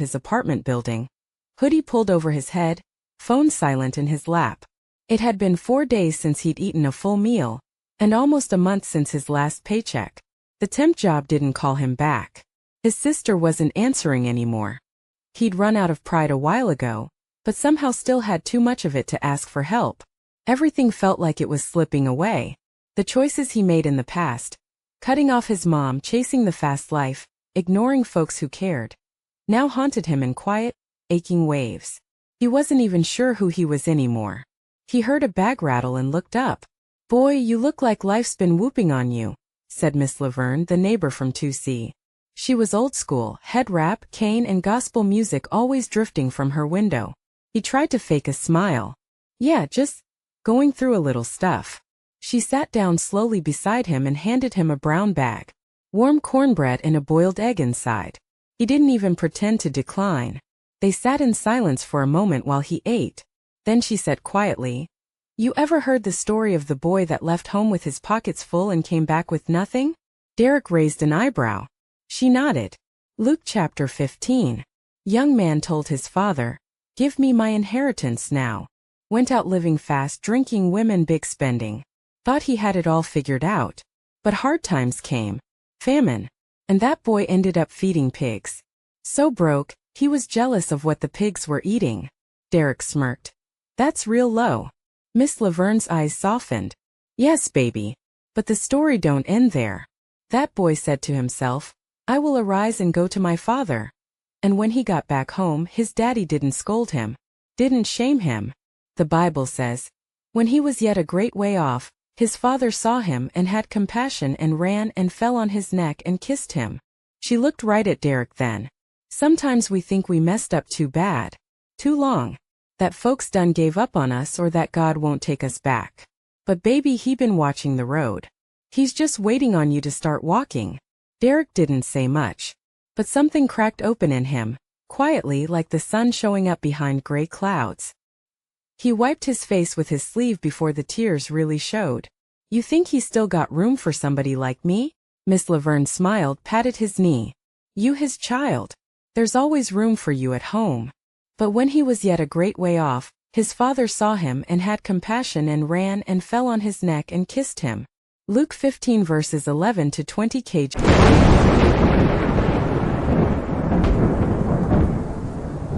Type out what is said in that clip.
his apartment building. Hoodie pulled over his head, phone silent in his lap. It had been 4 days since he'd eaten a full meal, and almost a month since his last paycheck. The temp job didn't call him back. His sister wasn't answering anymore. He'd run out of pride a while ago, but somehow still had too much of it to ask for help. Everything felt like it was slipping away. The choices he made in the past, cutting off his mom, chasing the fast life, ignoring folks who cared, now haunted him in quiet, aching waves. He wasn't even sure who he was anymore. He heard a bag rattle and looked up. "Boy, you look like life's been whooping on you," said Miss Laverne, the neighbor from 2C. She was old school, head wrap, cane and gospel music always drifting from her window. He tried to fake a smile. "Yeah, just going through a little stuff." She sat down slowly beside him and handed him a brown bag. Warm cornbread and a boiled egg inside. He didn't even pretend to decline. They sat in silence for a moment while he ate. Then she said quietly, "You ever heard the story of the boy that left home with his pockets full and came back with nothing?" Derek raised an eyebrow. She nodded. Luke chapter 15. Young man told his father, "Give me my inheritance now." Went out living fast, drinking, women, big spending. Thought he had it all figured out. But hard times came. Famine. And that boy ended up feeding pigs. So broke, he was jealous of what the pigs were eating. Derek smirked. "That's real low." Miss Laverne's eyes softened. "Yes, baby. But the story don't end there." That boy said to himself, "I will arise and go to my father." And when he got back home, his daddy didn't scold him, didn't shame him. The Bible says, "When he was yet a great way off, his father saw him and had compassion and ran and fell on his neck and kissed him." She looked right at Derek then. Sometimes we think we messed up too bad, too long, that folks done gave up on us or that God won't take us back. But baby, he been watching the road. He's just waiting on you to start walking. Derek didn't say much, but something cracked open in him, quietly, like the sun showing up behind gray clouds. He wiped his face with his sleeve before the tears really showed. "You think he's still got room for somebody like me?" Miss Laverne smiled, patted his knee. "You his child. There's always room for you at home." But when he was yet a great way off, his father saw him and had compassion and ran and fell on his neck and kissed him. Luke 15 verses 11 to 20 kg.